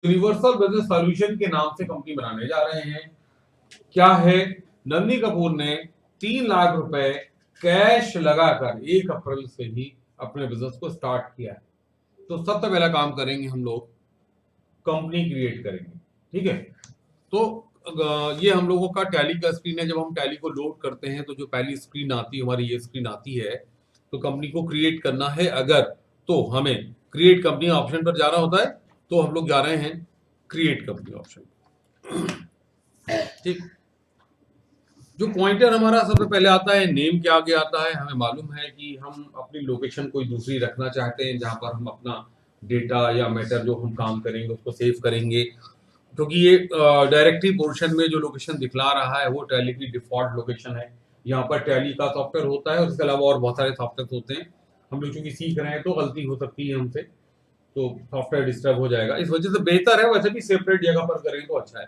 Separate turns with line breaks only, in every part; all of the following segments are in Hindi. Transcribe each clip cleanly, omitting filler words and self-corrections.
यूनिवर्सल बिजनेस सॉल्यूशन के नाम से कंपनी बनाने जा रहे हैं। क्या है, नंदी कपूर ने 3 लाख रुपए कैश लगाकर 1 अप्रैल से ही अपने बिजनेस को स्टार्ट किया है। तो सबसे पहला काम करेंगे हम लोग, कंपनी क्रिएट करेंगे। ठीक है, तो ये हम लोगों का टैली का स्क्रीन है। जब हम टैली को लोड करते हैं तो जो पहली स्क्रीन आती है हमारी, ये स्क्रीन आती है। तो कंपनी को क्रिएट करना है अगर, तो हमें क्रिएट कंपनी ऑप्शन पर जाना होता है। तो हम लोग जा रहे हैं क्रिएट कंपनी ऑप्शन। ठीक, जो पॉइंटर हमारा सबसे पहले आता है, नेम के आगे आता है। हमें मालूम है कि हम अपनी लोकेशन कोई दूसरी रखना चाहते हैं, जहां पर हम अपना डेटा या मैटर जो हम काम करेंगे उसको सेव करेंगे। क्योंकि ये डायरेक्टरी पोर्शन में जो लोकेशन दिखला रहा है वो टैली की डिफॉल्ट लोकेशन है। यहाँ पर टैली का सॉफ्टवेयर होता है और इसके अलावा और बहुत सारे सॉफ्टवेयर होते हैं। हम लोग चूंकि सीख रहे हैं तो गलती हो सकती है हमसे, तो सॉफ्टवेयर डिस्टर्ब हो जाएगा। इस वजह से बेहतर है वैसे भी सेपरेट जगह पर करें तो अच्छा है।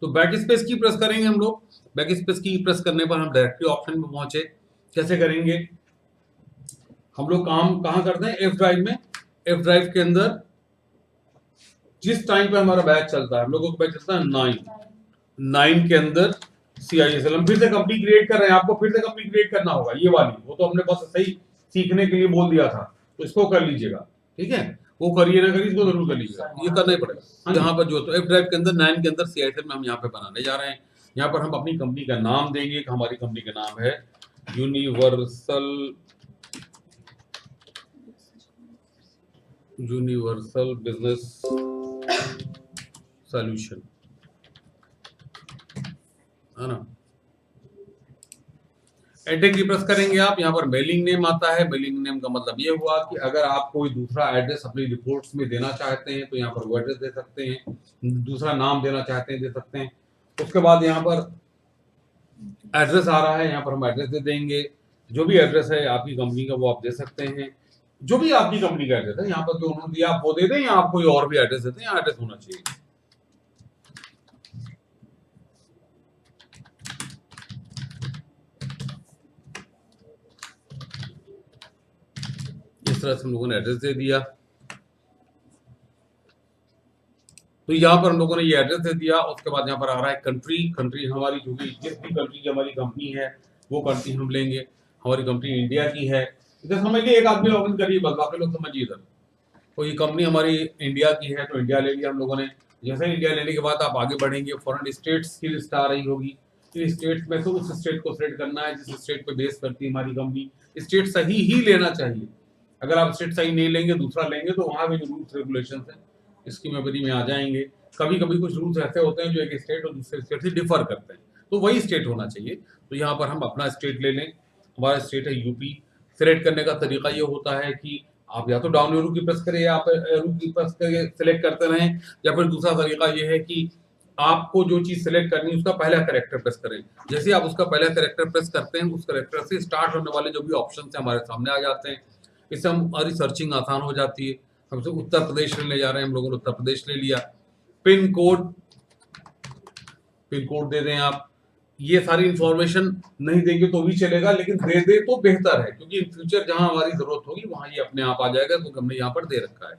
तो बैक स्पेस की प्रेस करेंगे हम लोग। बैक स्पेस की प्रेस करने पर हम डायरेक्टरी ऑप्शन में पहुंचे। कैसे करेंगे, हम लोग काम कहाँ करते हैं, एफ ड्राइव में। एफ ड्राइव के अंदर जिस टाइम पे हमारा बैच चलता है, हम लोगों का बैच चलता है 9 के अंदर CISL हम फिर से कंपनी क्रिएट कर रहे हैं। आपको फिर से कंपनी क्रिएट करना होगा, ये वाली, वो तो हमने बस सही सीखने के लिए बोल दिया था, तो इसको कर लीजिएगा। ठीक है, वो करिए ना करिए, इसको जरूर कर लीजिएगा, ये करना ही पड़ेगा। यहाँ पर जो तो एफ ड्राइव के अंदर 9 के अंदर CISL में हम यहाँ पे बनाने जा रहे हैं। यहाँ पर हम अपनी कंपनी का नाम देंगे। हमारी कंपनी का नाम है यूनिवर्सल बिजनेस सॉल्यूशन, है ना। एंटर की प्रेस करेंगे आप। यहाँ पर मेलिंग नेम आता है। मेलिंग नेम का मतलब ये हुआ कि अगर आप कोई दूसरा एड्रेस अपनी रिपोर्ट्स में देना चाहते हैं तो यहाँ पर वो एड्रेस दे सकते हैं, दूसरा नाम देना चाहते हैं दे सकते हैं। उसके बाद यहाँ पर एड्रेस आ रहा है, यहाँ पर हम एड्रेस दे देंगे। जो भी एड्रेस है आपकी कंपनी का वो आप दे सकते हैं, जो भी आपकी कंपनी का एड्रेस है। यहाँ पर जो उन्होंने दिया आप वो दे दें, या आप कोई और भी एड्रेस देते हैं, यहाँ एड्रेस होना चाहिए। इस तरह से हम लोगों ने एड्रेस दे दिया। तो यहाँ पर हम लोगों ने ये एड्रेस दे दिया। उसके बाद यहाँ पर आ रहा है कंट्री। कंट्री हमारी, जो भी जिस भी कंट्री की हमारी कंपनी है वो कंट्री हम लेंगे। हमारी कंपनी इंडिया की है। इधर समझ लीजिए, एक आदमी लॉगिन करिए बस, बाकी लोग समझिए इधर। तो ये कंपनी हमारी इंडिया की है, तो इंडिया ले लिया हम लोगों ने। जैसे इंडिया लेने के बाद आप आगे बढ़ेंगे, फॉरेन स्टेट्स की लिस्ट आ रही होगी। इन स्टेट्स में से उस स्टेट को सिलेक्ट करना है जिस स्टेट पे बेस करती है हमारी कंपनी। स्टेट सही ही लेना चाहिए। अगर आप स्टेट सही नहीं लेंगे, दूसरा लेंगे, तो वहां भी जो रूल्स रेगुलेशन है इसकी मेमोरी में आ जाएंगे। कभी कभी कुछ रूल्स ऐसे होते हैं जो एक स्टेट और दूसरे स्टेट से डिफर करते हैं, तो वही स्टेट होना चाहिए। तो यहाँ पर हम अपना स्टेट ले लें। हमारा स्टेट है यूपी। सिलेक्ट करने का तरीका ये होता है कि आप या तो डाउन एरो की प्रेस करें या आप एरो की प्रेस करके सिलेक्ट करते रहें, या फिर दूसरा तरीका ये है कि आपको जो चीज सिलेक्ट करनी है उसका पहला कैरेक्टर प्रेस करें। जैसे आप उसका पहला कैरेक्टर प्रेस करते हैं, उस कैरेक्टर से स्टार्ट होने वाले जो भी ऑप्शन है हमारे सामने आ जाते हैं। इससे हमारी सर्चिंग आसान हो जाती है। हमसे उत्तर प्रदेश लेने जा रहे हैं, हम लोगों ने उत्तर प्रदेश ले लिया। पिन कोड, पिन कोड दे दें आप। ये सारी इंफॉर्मेशन नहीं देंगे तो भी चलेगा, लेकिन दे दे तो बेहतर है, क्योंकि इन फ्यूचर जहां हमारी जरूरत होगी वहां ये अपने आप आ जाएगा। तो हमने यहाँ पर दे रखा है,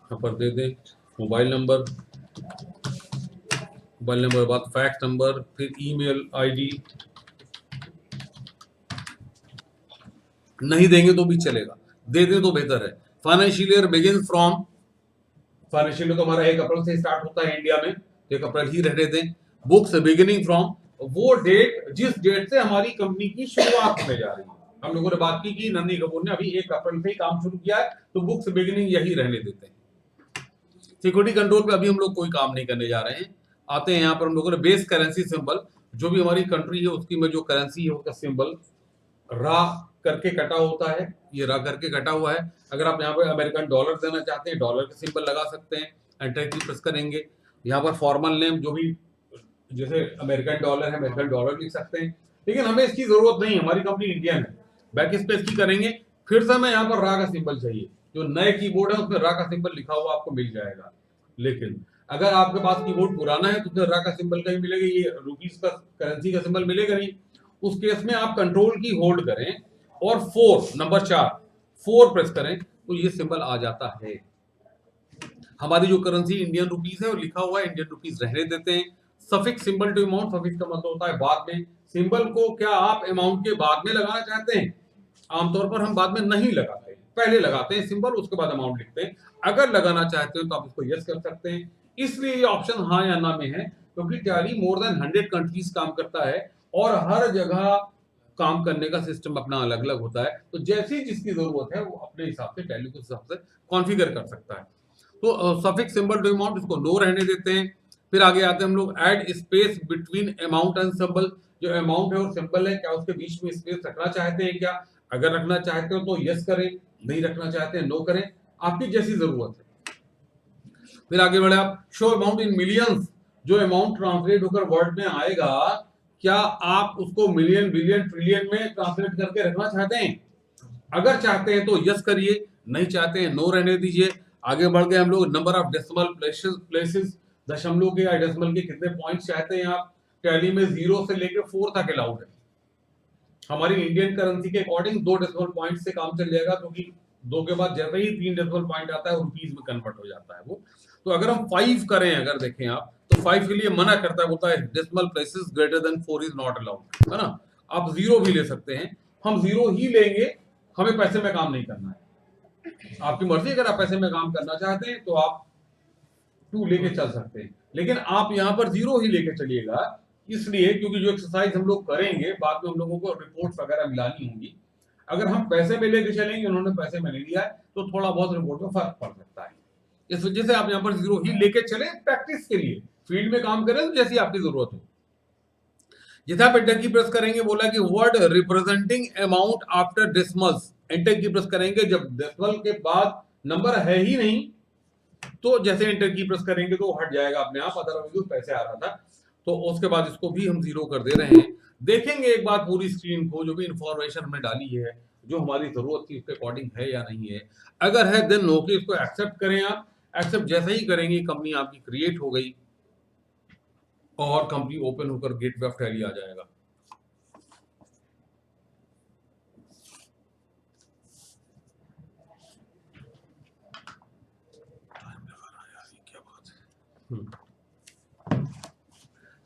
यहाँ पर दे दें मोबाइल नंबर। मोबाइल नंबर बाद फैक्स नंबर, फिर ईमेल आईडी। नहीं देंगे तो भी चलेगा, दे दें तो बेहतर है। Financial year begin from, financial तो हमारा 1 अप्रैल से स्टार्ट होता है इंडिया में, 1 अप्रैल ही रहने दें। बुक्स बिगिनिंग फ्रॉम, वो डेट जिस डेट से हमारी कंपनी की शुरुआत होने जा रही है। हम लोगों ने बात की कि नंदी कपूर ने अभी 1 अप्रैल से ही काम शुरू किया है, तो बुक्स बिगिनिंग यही रहने देते हैं। सिक्योरिटी कंट्रोल पे अभी हम लोग कोई काम नहीं करने जा रहे हैं। आते हैं यहाँ पर हम लोगों ने बेस करेंसी सिंबल, जो भी हमारी कंट्री है उसकी में जो करेंसी है उसका सिंबल रा करके कटा होता है, ये रा करके कटा हुआ है। अगर आप यहाँ पे अमेरिकन डॉलर देना चाहते हैं, डॉलर का सिंबल लगा सकते हैं। एंटर की प्रेस करेंगे। यहाँ पर फॉर्मल नेम, जो भी जैसे अमेरिकन डॉलर है, अमेरिकन डॉलर लिख सकते हैं, लेकिन हमें इसकी जरूरत नहीं है, हमारी कंपनी इंडियन है। बैक स्पेस की करेंगे, फिर से हमें यहाँ पर रा का सिंबल चाहिए। जो नए कीबोर्ड है उसमें रा का सिंबल लिखा हुआ आपको मिल जाएगा, लेकिन अगर आपके पास कीबोर्ड पुराना है तो उसमें रा का सिंबल कहीं मिलेगा, ये रुपीस का करेंसी का सिंबल मिलेगा नहीं। उस केस में आप कंट्रोल की होल्ड करें और 4 नंबर 4 4 प्रेस करें, तो ये सिंबल आ जाता है। हमारी जो करेंसी इंडियन रुपीस है वो लिखा हुआ है, इंडियन रुपीस रहने देते हैं। Suffix symbol to amount, suffix का मतलब होता है बाद में। सिंबल को क्या आप अमाउंट के बाद में लगाना चाहते हैं? आमतौर पर हम बाद में नहीं लगाते, पहले लगाते हैं सिंबल, उसके बाद अमाउंट लिखते हैं। अगर लगाना चाहते हो तो आप इसको यस कर सकते हैं। इसलिए ये ऑप्शन हाँ या ना में है, क्योंकि टैली मोर देन 100 कंट्रीज काम करता है और हर जगह काम करने का सिस्टम अपना अलग अलग होता है। तो जैसी जिसकी जरूरत है वो अपने हिसाब से टैली के हिसाब से कॉन्फ़िगर कर सकता है। तो सफिक्स सिंबल टू अमाउंट, इसको नो रहने देते हैं। फिर आगे आते हैं हम लोग, add space between amount and symbol. जो अमाउंट है और सिंबल है, क्या उसके बीच में स्पेस रखना चाहते हैं क्या? अगर रखना चाहते हो तो यस करें, नहीं रखना चाहते हैं नो करें, आपकी जैसी जरूरत है। फिर आगे बढ़े आप, शो अमाउंट इन मिलियंस। जो अमाउंट ट्रांसलेट होकर वर्ड में आएगा, क्या आप उसको मिलियन, बिलियन, ट्रिलियन में ट्रांसलेट करके रखना चाहते हैं? अगर चाहते हैं तो यस करिए, नहीं चाहते हैं नो रहने दीजिए। आगे बढ़ गए हम लोग, नंबर ऑफ डेसिमल प्लेसेस, दशमलव के या डेसिमल के कितने पॉइंट्स चाहते हैं आप? टैली में 0 से लेकर 4 तक अलाउड है। हमारी इंडियन करेंसी के अकॉर्डिंग 2 डेसिमल पॉइंट से काम चल जाएगा, क्योंकि 2 के बाद जैसे ही 3 डेसिमल पॉइंट आता है रुपीस में कन्वर्ट हो जाता है वो। तो अगर हम 5 करें, अगर देखें आप, तो 5 के लिए मना करता है, बोलता है decimal places greater than 4 is not allowed, है ना। आप 0 भी ले सकते हैं, हम 0 ही लेंगे, हमें पैसे में काम नहीं करना है। आपकी मर्जी, अगर आप पैसे में काम करना चाहते हैं तो आप 2 लेके चल सकते हैं, लेकिन आप यहाँ पर 0 ही लेके चलिएगा। इसलिए क्योंकि जो एक्सरसाइज हम लोग करेंगे बाद में हम लोगों को रिपोर्ट्स वगैरह मिलानी होंगी। अगर हम पैसे में लेके चलेंगे, उन्होंने पैसे में नहीं लिया है, तो थोड़ा बहुत रिपोर्ट में फर्क पड़ सकता है। इस वजह से आप यहाँ पर 0 ही लेके चले, प्रैक्टिस के लिए। फील्ड में काम करें तो जैसी आपकी जरूरत हो। जिसे आप एंटर की प्रेस करेंगे, बोला कि word representing amount after decimals, enter की प्रेस करेंगे जब डेसिमल के बाद नंबर है ही नहीं, तो जैसे एंटर की प्रेस करेंगे तो हट जाएगा अपने आप, अदरवाइज पैसे आ रहा था। तो उसके बाद इसको भी हम 0 कर दे रहे हैं। देखेंगे एक बार पूरी स्क्रीन को, जो भी इंफॉर्मेशन हमने डाली है, जो हमारी जरूरत थी उसके अकॉर्डिंग है या नहीं है। अगर है देन नो के इसको एक्सेप्ट करें आप। एक्सेप्ट जैसे ही करेंगे, कंपनी आपकी क्रिएट हो गई और कंपनी ओपन होकर गेटवे ऑफ टैली आ जाएगा।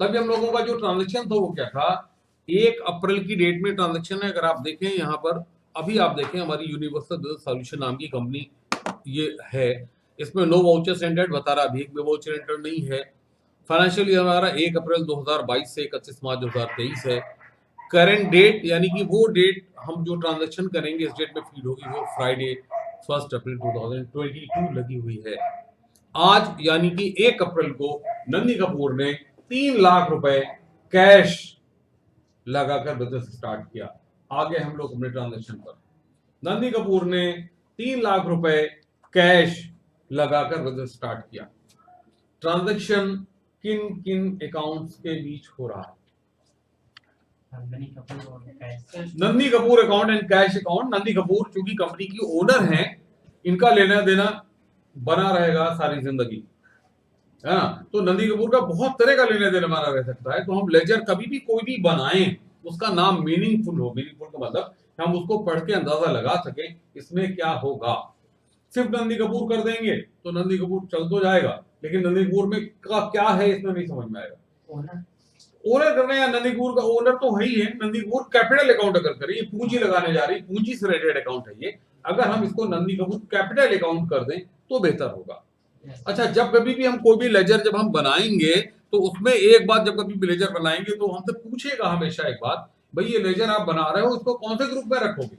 तभी हम लोगों का जो ट्रांजेक्शन था वो क्या था, 1 अप्रैल की डेट में ट्रांजेक्शन है। अगर आप देखें यहाँ पर, अभी आप देखें, हमारी यूनिवर्सल बिजनेस सॉल्यूशन नाम की कंपनी ये है, इसमें नो वाउचर स्टैंडर्ड बता रहा, अभी एक भी वाउचर एंटर नहीं है। फाइनेंशियल ईयर हमारा 1 अप्रैल 2022 से 31 मार्च 2023 है। करंट डेट यानी कि वो डेट हम जो ट्रांजेक्शन करेंगे इस डेट में फीड होगी, वो फ्राइडे 1 अप्रैल 2022 लगी हुई है। आज यानी कि 1 अप्रैल को नंदी कपूर ने 3 लाख रुपए कैश लगाकर बिजनेस स्टार्ट किया। आगे हम लोग अपने ट्रांजेक्शन पर, नंदी कपूर ने 3 लाख रुपए कैश लगाकर बिजनेस स्टार्ट किया। ट्रांजेक्शन किन किन अकाउंट्स के बीच हो रहा है? Nandi Kapoor account and cash account. Nandi Kapoor चूंकि कंपनी की ओनर हैं, इनका लेना देना बना रहेगा सारी जिंदगी, है ना। तो नंदी कपूर का बहुत तरह का लेना देना बना रह सकता है। तो हम लेजर कभी भी कोई भी बनाएं, उसका नाम मीनिंगफुल हो। मीनिंगफुल का मतलब हम उसको पढ़ के अंदाजा लगा सके इसमें क्या होगा। सिर्फ नंदी कपूर कर देंगे तो नंदी कपूर चल तो जाएगा, लेकिन नंदी कपूर में का क्या है इसमें नहीं समझ में आएगा। ओनर करना या नंदी कपूर का ओनर तो है ही है। नंदी कपूर कैपिटल अकाउंट अगर करें, ये पूंजी लगाने जा रही, पूंजी से रिलेटेड अकाउंट है ये, अगर हम इसको नंदी कपूर कैपिटल अकाउंट कर दें तो बेहतर होगा। अच्छा, जब कभी भी हम कोई भी लेजर जब हम बनाएंगे, तो उसमें एक बात, जब कभी भी लेजर बनाएंगे तो हमसे पूछेगा हमेशा एक बात, भाई ये लेजर आप बना रहे हो, इसको कौन से ग्रुप में रखोगे?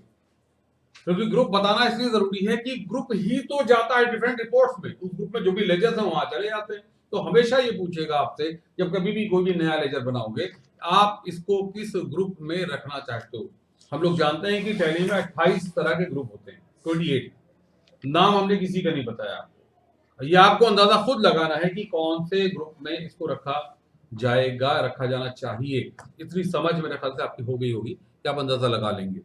क्योंकि ग्रुप बताना इसलिए जरूरी है कि ग्रुप ही तो जाता है डिफरेंट रिपोर्ट्स में, उस ग्रुप में जो भी लेजर्स हैं वहां चले जाते हैं। तो हमेशा ये पूछेगा आपसे, जब कभी भी कोई भी नया लेजर बनाओगे, आप इसको किस ग्रुप में रखना चाहते हो। हम लोग जानते हैं कि टैली में 28 तरह के ग्रुप होते हैं, 28 नाम हमने किसी का नहीं बताया। ये आपको अंदाजा खुद लगाना है कि कौन से ग्रुप में इसको रखा जाएगा, रखा जाना चाहिए। इतनी समझ मेरे ख्याल से आपकी हो गई होगी कि आप अंदाजा लगा लेंगे।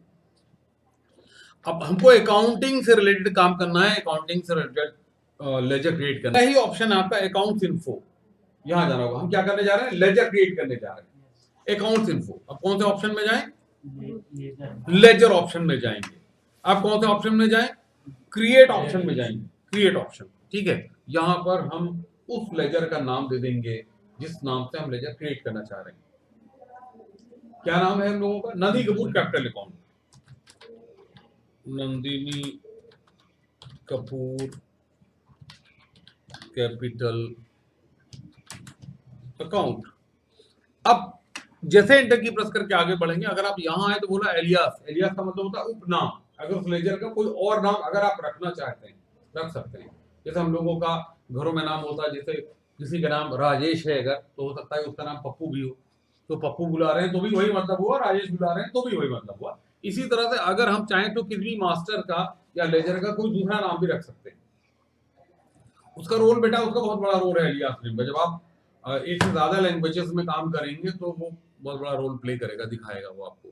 अब हमको अकाउंटिंग से रिलेटेड काम करना है, अकाउंटिंग से रिलेटेड लेजर क्रिएट करना है। यही ऑप्शन आपका अकाउंट्स इन्फो, यहां जाना होगा। हम क्या करने जा रहे हैं? लेजर क्रिएट करने जा रहे हैं, अकाउंट्स इन्फो। अब कौन से ऑप्शन में जाएं? लेजर ऑप्शन में जाएंगे। आप कौन से ऑप्शन में जाएं? क्रिएट ऑप्शन में जाएंगे, क्रिएट ऑप्शन, ठीक है। यहां पर हम उस लेजर का नाम दे देंगे जिस नाम से हम लेजर क्रिएट करना चाह रहे हैं। क्या नाम है हम लोगों का? Nandi Kapoor capital account, Nandini Kapoor capital account. अब जैसे एंटर की प्रेस करके आगे बढ़ेंगे, अगर आप यहां आए तो बोला एलियास, एलियास का मतलब होता है उपनाम। अगर उस लेजर का कोई और नाम अगर आप रखना चाहते हैं रख सकते हैं। जैसे हम लोगों का घरों में नाम होता है, जैसे किसी का नाम राजेश है अगर, तो हो सकता है उसका नाम पप्पू भी हो, तो पप्पू बुला रहे हैं तो भी वही मतलब हुआ, राजेश बुला रहे हैं तो भी वही मतलब हुआ। इसी तरह से अगर हम चाहें तो किसी मास्टर का या लेजर का कोई दूसरा नाम भी रख सकते हैं। उसका रोल बेटा, उसका बहुत बड़ा रोल है एलियास नेम का। जब आप एक से ज्यादा लैंग्वेजेस में काम करेंगे तो वो बहुत बड़ा रोल प्ले करेगा, दिखाएगा वो आपको।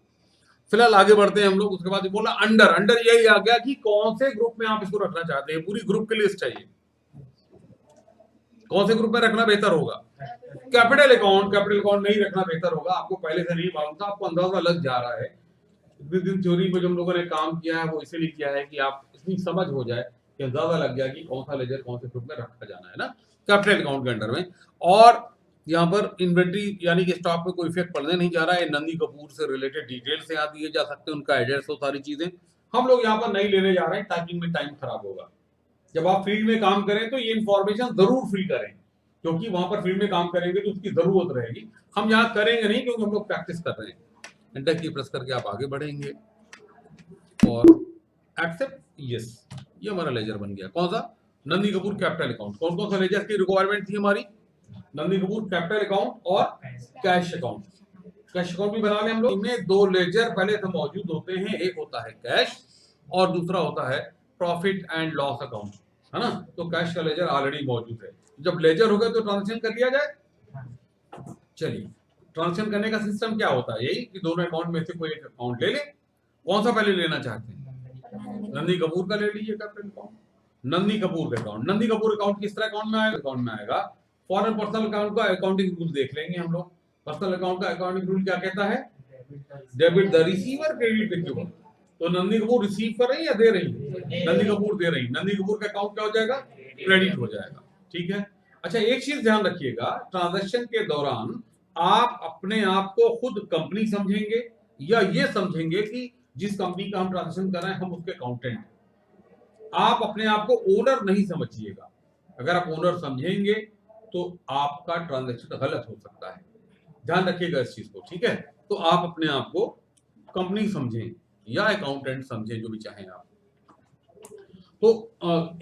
फिलहाल आगे बढ़ते हैं हम लोग। उसके बाद बोला अंडर, अंडर यही आ गया कि कौन से ग्रुप में आप इसको रखना चाहते हैं। पूरी ग्रुप की लिस्ट चाहिए, कौन से ग्रुप में रखना बेहतर होगा। कैपिटल अकाउंट, कैपिटल अकाउंट नहीं रखना बेहतर होगा। आपको पहले से नहीं मालूम था, आपको अंदाजा लग जा रहा है। इतने दिन थ्योरी में जो हम लोगों ने काम किया है वो इसीलिए किया है कि आप इतनी समझ हो जाए कि अंदाजा लग गया कि कौन सा लेजर कौन से ग्रुप में रखा जाना है ना, कैपिटल अकाउंट के अंडर में। और यहाँ पर इन्वेंट्री यानी कि स्टॉक में कोई इफेक्ट पड़ने नहीं जा रहा है। नंदी कपूर से रिलेटेड डिटेल से यहाँ दिए जा सकते हैं, उनका एड्रेस, वो सारी चीजें हम लोग यहाँ पर नहीं लेने जा रहे हैं ताकि इनमें टाइम खराब होगा। जब आप फील्ड में काम करें तो ये इंफॉर्मेशन जरूर फिल करें, क्योंकि वहां पर फील्ड में काम करेंगे तो उसकी जरूरत रहेगी। हम यहाँ करेंगे नहीं क्योंकि हम लोग प्रैक्टिस कर रहे हैं। एंटर की प्रेस करके आप आगे बढ़ेंगे और एक्सेप्ट यस, ये हमारा लेजर बन गया। कौन सा? Nandi Kapoor capital account. कौन कौन सा लेजर की रिक्वायरमेंट थी हमारी? नंदी कपूर कैपिटल अकाउंट और कैश अकाउंट। कैश अकाउंट भी बना लें हम लोग। इनमें दो लेजर पहले से मौजूद होते हैं, एक होता है कैश और दूसरा होता है प्रॉफिट एंड लॉस अकाउंट, है ना। तो कैश का लेजर ऑलरेडी मौजूद है। जब लेजर हो गया तो ट्रांजेक्शन कर लिया जाए। चलिए, ट्रांजेक्शन करने का सिस्टम क्या होता है? यही कि दोनों अकाउंट में से कोई एक अकाउंट ले ले। कौन सा पहले लेना चाहते हैं? नंदी कपूर का ले लीजिए कैपिटल अकाउंट, नंदी कपूर का अकाउंट। नंदी कपूर अकाउंट किस तरह अकाउंट में आएगा? अकाउंट में आएगा फॉरेन पर्सनल अकाउंट का अकाउंटिंग रूल देख लेंगे हम लोग। पर्सनल अकाउंट का अकाउंटिंग रूल क्या कहता है? Debit the receiver, credit the giver. तो नंदी कपूर रिसीव कर रही है या दे रही है? नंदी कपूर दे रही। नंदी कपूर का अकाउंट क्या हो जाएगा? क्रेडिट हो जाएगा, ठीक है। अच्छा, एक चीज ध्यान रखिएगा, ट्रांजैक्शन के दौरान आप अपने आप को खुद कंपनी समझेंगे या ये समझेंगे कि जिस कंपनी का हम ट्रांजैक्शन कर रहे हैं हम उसके अकाउंटेंट। आप अपने आप को ओनर नहीं समझिएगा। अगर आप ओनर समझेंगे तो आपका ट्रांजैक्शन गलत हो सकता है। ध्यान रखिएगा इस चीज को, ठीक है। तो आप अपने आप को कंपनी समझें या अकाउंटेंट समझें, जो भी चाहें आप। तो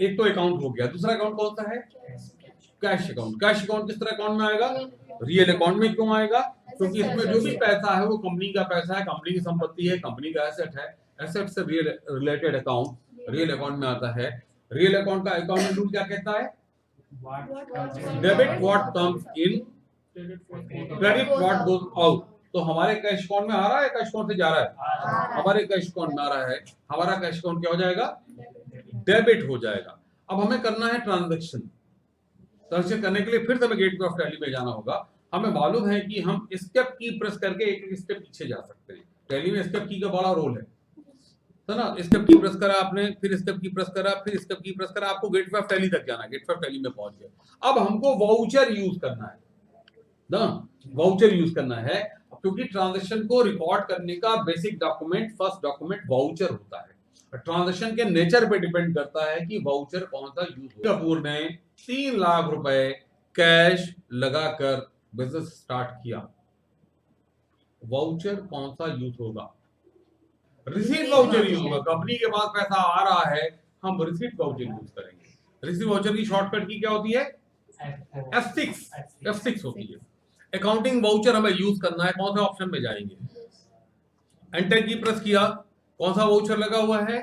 एक तो अकाउंट हो गया। दूसरा अकाउंट कौन सा है? Cash account. कैश अकाउंट किस तरह अकाउंट में आएगा? रियल अकाउंट में। क्यों आएगा? क्योंकि इसमें जो भी पैसा है वो कंपनी का पैसा है, कंपनी की संपत्ति है, कंपनी का एसेट है। एसेट से रिलेटेड अकाउंट रियल अकाउंट में आता है। रियल अकाउंट का अकाउंटिंग रूल क्या कहता है? Debit what comes in, credit what goes out. तो हमारे कैश अकाउंट में आ रहा है, कैश अकाउंट से जा रहा है? हमारे कैश अकाउंट में आ रहा है। हमारा कैश अकाउंट क्या हो जाएगा? डेबिट हो जाएगा। अब हमें करना है ट्रांजैक्शन। ट्रांजैक्शन करने के लिए फिर से हमें गेटवे ऑफ टैली में जाना होगा। हमें मालूम है कि हम स्टेप की प्रेस करके एक एक स्टेप पीछे जा सकते हैं। टैली में स्टेप की का बड़ा रोल है ना। स्टेप की प्रेस करा आपने, फिर स्टेप की प्रेस करा, फिर स्टेप की प्रेस करा, आपको गेटवे ऑफ टैली तक जाना है। गेटवे ऑफ टैली में पहुंच गए। अब हमको वाउचर यूज करना है ना, वाउचर यूज करना है, क्योंकि ट्रांजैक्शन को रिकॉर्ड करने का basic document, first document voucher होता है। ट्रांजैक्शन के नेचर पे डिपेंड करता है कि वाउचर कौन सा यूज होगा। कपूर ने 3 लाख रुपए कैश लगाकर बिजनेस स्टार्ट किया। वाउचर कौन सा यूज होगा? रिसीट वाउचर यूज होगा। कंपनी के पास पैसा आ रहा है, हम रिसीट वाउचर यूज करेंगे। रिसीट वाउचर की शॉर्टकट की क्या होती है? F6 होती है। अकाउंटिंग वाउचर हमें यूज करना है। कौन से ऑप्शन में जाएंगे? एंटर की प्रेस किया, कौन सा वाउचर लगा हुआ है?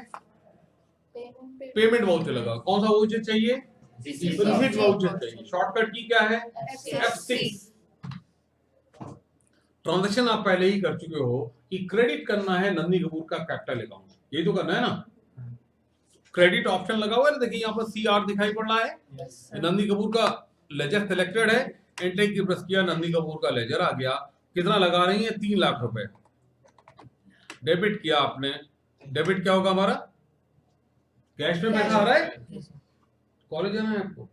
पेमेंट वाउचर लगा। कौन सा वाउचर चाहिए? रिसीट वाउचर चाहिए। शॉर्टकट की क्या है? F6। ट्रांजैक्शन आप पहले ही कर चुके हो कि क्रेडिट करना है नंदी कपूर का कैपिटल अकाउंट, यही तो करना है ना। क्रेडिट ऑप्शन लगा हुआ है, देखिए यहाँ पर CR दिखाई पड़ रहा है। नंदी कपूर का लेजर सिलेक्टेड है। एंटर की प्रेस किया, नंदी कपूर का लेजर आ गया। कितना लगा रही है? 3 लाख रुपए। डेबिट किया आपने। डेबिट क्या होगा हमारा? कैश में पैसा आ रहा है, कॉलेज जाना है आपको,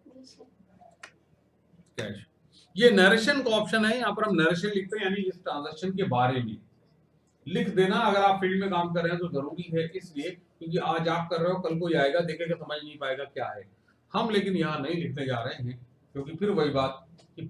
कैश। ये नरेशन का ऑप्शन है, यहाँ पर हम नरेशन लिखते हैं, यानी इस ट्रांजैक्शन के बारे में लिख देना। अगर आप फील्ड में काम कर रहे हैं तो जरूरी है, इसलिए क्योंकि आज आप कर रहे हो, कल कोई आएगा देखेगा समझ नहीं पाएगा क्या है। हम लेकिन यहाँ नहीं लिखने जा रहे हैं, क्योंकि फिर वही बात कि